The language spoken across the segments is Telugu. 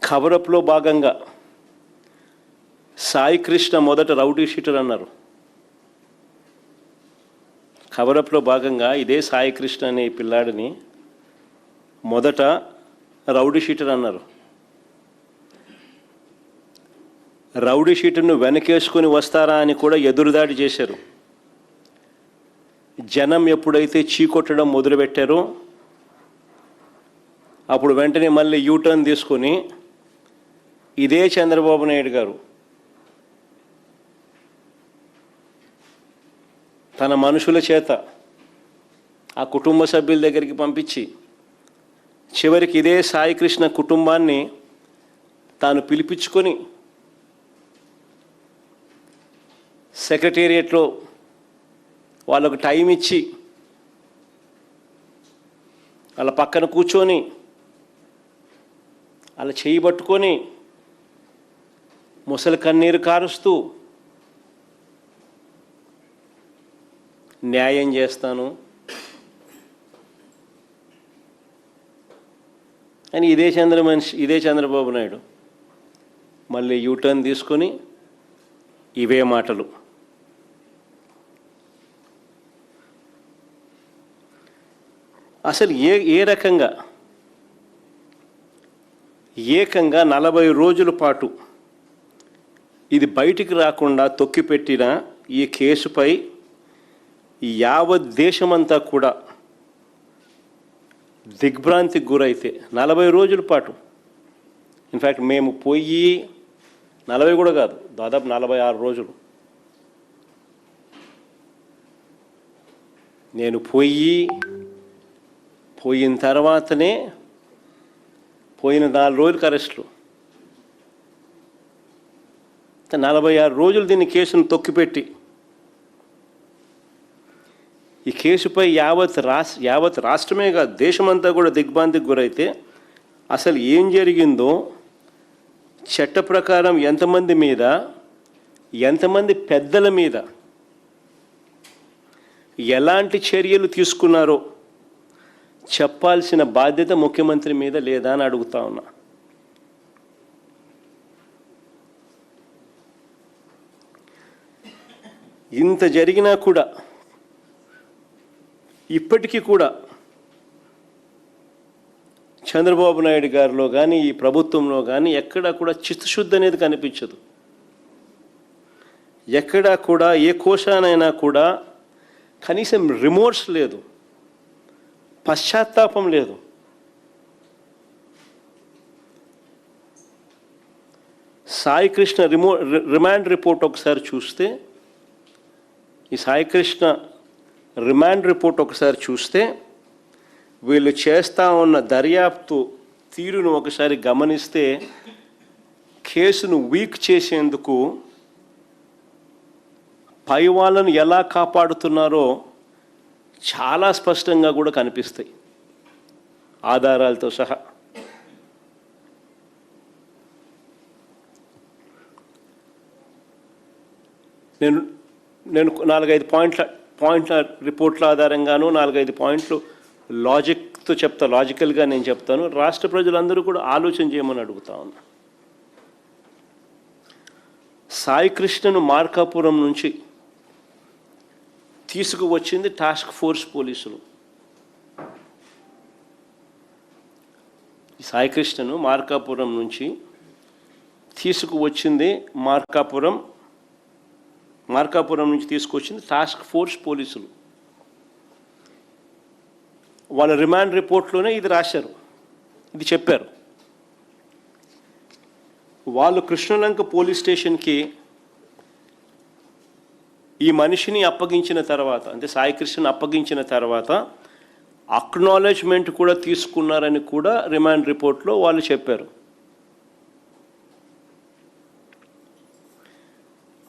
కవరప్లో భాగంగా సాయి కృష్ణ మొదట రౌడీ షీటర్ అన్నారు. కవరప్లో భాగంగా ఇదే సాయి కృష్ణ అనే పిల్లాడిని మొదట రౌడీ షీటర్ అన్నారు. రౌడీ షీటర్ను వెనకేసుకొని వస్తారా అని కూడా ఎదురుదాడి చేశారు. జనం ఎప్పుడైతే చీకొట్టడం మొదలుపెట్టారో అప్పుడు వెంటనే మళ్ళీ యూటర్న్ తీసుకొని ఇదే చంద్రబాబు నాయుడు గారు తన మనుషుల చేత ఆ కుటుంబ సభ్యుల దగ్గరికి పంపించి చివరికి ఇదే సాయి కృష్ణ కుటుంబాన్ని తాను పిలిపించుకొని సెక్రటేరియట్లో వాళ్ళకు టైం ఇచ్చి వాళ్ళ పక్కన కూర్చొని అలా చేయి పట్టుకొని ముసలి కన్నీరు కారుస్తూ న్యాయం చేస్తాను అని ఇదే చంద్రబాబు నాయుడు మళ్ళీ యూటర్న్ తీసుకొని ఇవే మాటలు. అసలు ఏ రకంగా ఏకంగా 40 రోజుల పాటు ఇది బయటికి రాకుండా తొక్కిపెట్టిన ఈ కేసుపై యావత్ దేశమంతా కూడా దిగ్భ్రాంతికి గురైతే 40 రోజుల పాటు, ఇన్ఫ్యాక్ట్ మేము పోయి 40 కూడా కాదు, దాదాపు 46 రోజులు నేను పోయిన తర్వాతనే పోయిన 4 రోజులకు అరెస్టులు, 46 రోజులు దీన్ని కేసును తొక్కిపెట్టి ఈ కేసుపై యావత్ రాష్ట్రమే కాదు దేశమంతా కూడా దిగ్భ్రాంతికి గురైతే అసలు ఏం జరిగిందో, చట్ట ప్రకారం ఎంతమంది మీద, ఎంతమంది పెద్దల మీద ఎలాంటి చర్యలు తీసుకున్నారో చెప్పాల్సిన బాధ్యత ముఖ్యమంత్రి మీద లేదా అని అడుగుతా ఉన్నా. ఇంత జరిగినా కూడా ఇప్పటికీ కూడా చంద్రబాబు నాయుడు గారిలో కానీ ఈ ప్రభుత్వంలో కానీ ఎక్కడా కూడా చిత్తశుద్ధి అనేది కనిపించదు. ఎక్కడా కూడా ఏ కోశానైనా కూడా కనీసం రిమోర్స్ లేదు, పశ్చాత్తాపం లేదు. సాయి కృష్ణ రిమాండ్ రిపోర్ట్ ఒకసారి చూస్తే, ఈ సాయి కృష్ణ రిమాండ్ రిపోర్ట్ ఒకసారి చూస్తే వీళ్ళు చేస్తూ ఉన్న దర్యాప్తు తీరును ఒకసారి గమనిస్తే కేసును వీక్ చేసేందుకు పై వాళ్ళను ఎలా కాపాడుతున్నారో చాలా స్పష్టంగా కూడా కనిపిస్తాయి ఆధారాలతో సహా. నేను 4-5 పాయింట్ల రిపోర్ట్ల ఆధారంగాను 4-5 పాయింట్లు లాజిక్తో లాజికల్గా నేను చెప్తాను. రాష్ట్ర ప్రజలందరూ కూడా ఆలోచన చేయమని అడుగుతా ఉన్నా. సాయి కృష్ణను మార్కాపురం నుంచి తీసుకువచ్చింది టాస్క్ ఫోర్స్ పోలీసులు. సాయి కృష్ణను మార్కాపురం నుంచి తీసుకువచ్చింది మార్కాపురం నుంచి తీసుకొచ్చింది టాస్క్ ఫోర్స్ పోలీసులు. వాళ్ళ రిమాండ్ రిపోర్ట్లోనే ఇది రాశారు, ఇది చెప్పారు. వాళ్ళు కృష్ణలంక పోలీస్ స్టేషన్కి ఈ మనిషిని అప్పగించిన తర్వాత, అంటే సాయి కృష్ణను అప్పగించిన తర్వాత అక్నాలెడ్జ్మెంట్ కూడా తీసుకున్నారని కూడా రిమాండ్ రిపోర్ట్లో వాళ్ళు చెప్పారు.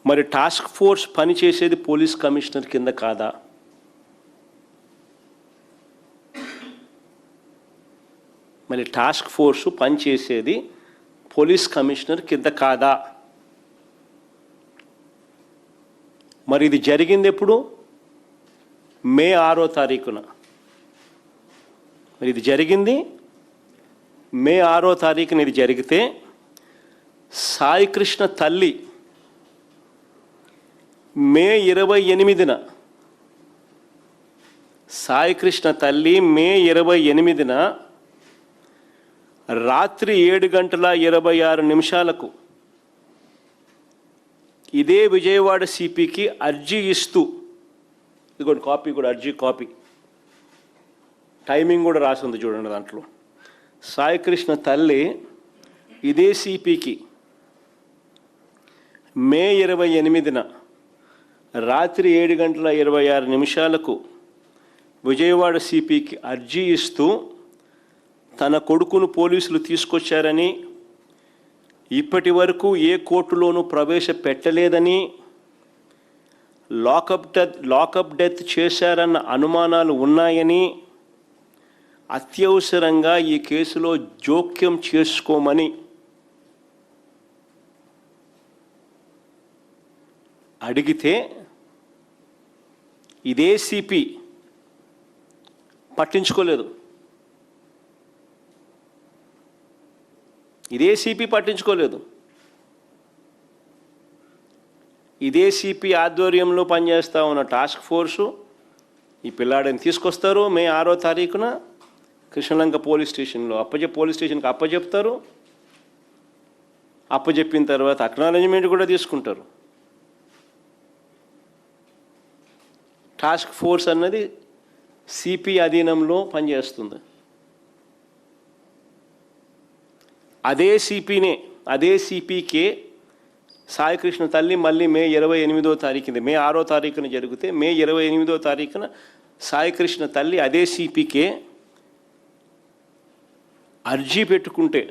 మరి టాస్క్ ఫోర్స్ పనిచేసేది పోలీస్ కమిషనర్ కింద కాదా? మరి టాస్క్ ఫోర్సు పనిచేసేది పోలీస్ కమిషనర్ కింద కాదా? మరి ఇది జరిగింది ఎప్పుడు? మే 6వ తారీఖున. మరి ఇది జరిగింది మే 6వ తారీఖున. ఇది జరిగితే సాయికృష్ణ తల్లి మే 28న సాయికృష్ణ తల్లి మే 28న రాత్రి 7:26 ఇదే విజయవాడ సిపికి అర్జీ ఇస్తూ, ఇదిగోండి కాపీ కూడా, అర్జీ కాపీ, టైమింగ్ కూడా రాసి ఉంది చూడండి దాంట్లో. సాయికృష్ణ తల్లి ఇదే సిపికి మే 28న రాత్రి 7:26 విజయవాడ సిపికి అర్జీ ఇస్తూ తన కొడుకును పోలీసులు తీసుకొచ్చారని, ఇప్పటి వరకు ఏ కోర్టులోనూ ప్రవేశపెట్టలేదని, లాకప్ డెత్ చేశారన్న అనుమానాలు ఉన్నాయని, అత్యవసరంగా ఈ కేసులో జోక్యం చేసుకోమని అడిగితే ఇదే సిపి పట్టించుకోలేదు. ఇదే సిపి పట్టించుకోలేదు. ఇదే సిపి ఆధ్వర్యంలో పనిచేస్తూ ఉన్న టాస్క్ ఫోర్సు ఈ పిల్లాడిని తీసుకొస్తారు. మే 6వ తారీఖున కృష్ణలంక పోలీస్ స్టేషన్లో పోలీస్ స్టేషన్కి అప్పచెప్తారు. అప్పచెప్పిన తర్వాత అక్నాలెడ్జ్మెంట్ కూడా తీసుకుంటారు. టాస్క్ ఫోర్స్ అన్నది సిపి అధీనంలో పనిచేస్తుంది. అదే సిపికే సాయికృష్ణ తల్లి మళ్ళీ మే 28వ తారీఖున, మే 6వ తారీఖున జరిగితే మే 28వ తారీఖున సాయికృష్ణ తల్లి అదే సిపికే అర్జీ పెట్టుకుంటే,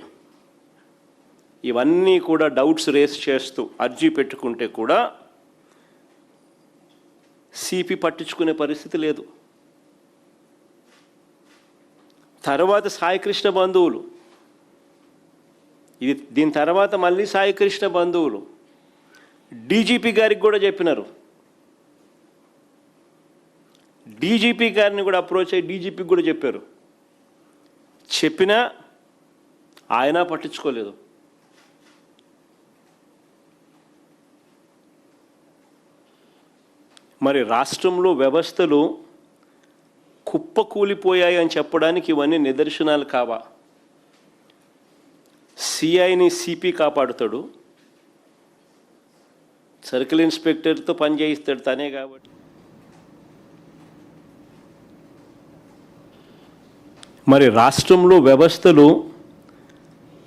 ఇవన్నీ కూడా డౌట్స్ రేస్ చేస్తూ అర్జీ పెట్టుకుంటే కూడా సిపి పట్టించుకునే పరిస్థితి లేదు. తర్వాత సాయికృష్ణ బంధువులు, దీని తర్వాత మళ్ళీ సాయికృష్ణ బంధువులు డీజీపీ గారికి కూడా చెప్పినారు. డీజీపీ గారిని కూడా అప్రోచ్ అయ్యి డీజీపీకి కూడా చెప్పారు. చెప్పినా ఆయన పట్టించుకోలేదు. మరి రాష్ట్రంలో వ్యవస్థలు కుప్పకూలిపోయాయి అని చెప్పడానికి ఇవన్నీ నిదర్శనాలు కావా? సిఐని సిపి కాపాడుతాడు, సర్కిల్ ఇన్స్పెక్టర్తో పని చేయిస్తాడు తనే. కాబట్టి మరి రాష్ట్రంలో వ్యవస్థలు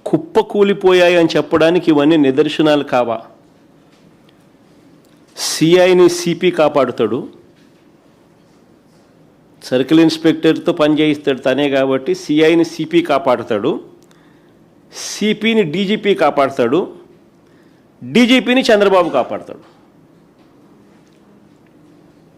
కుప్పకూలిపోయాయి అని చెప్పడానికి ఇవన్నీ నిదర్శనాలు కావా? సిఐని సిపి కాపాడుతాడు, సర్కిల్ ఇన్స్పెక్టర్తో పని చేయిస్తాడు తనే. కాబట్టి సిఐని సిపి కాపాడుతాడు, సిపిని డీజీపీ కాపాడుతాడు, డీజీపీని చంద్రబాబు కాపాడుతాడు.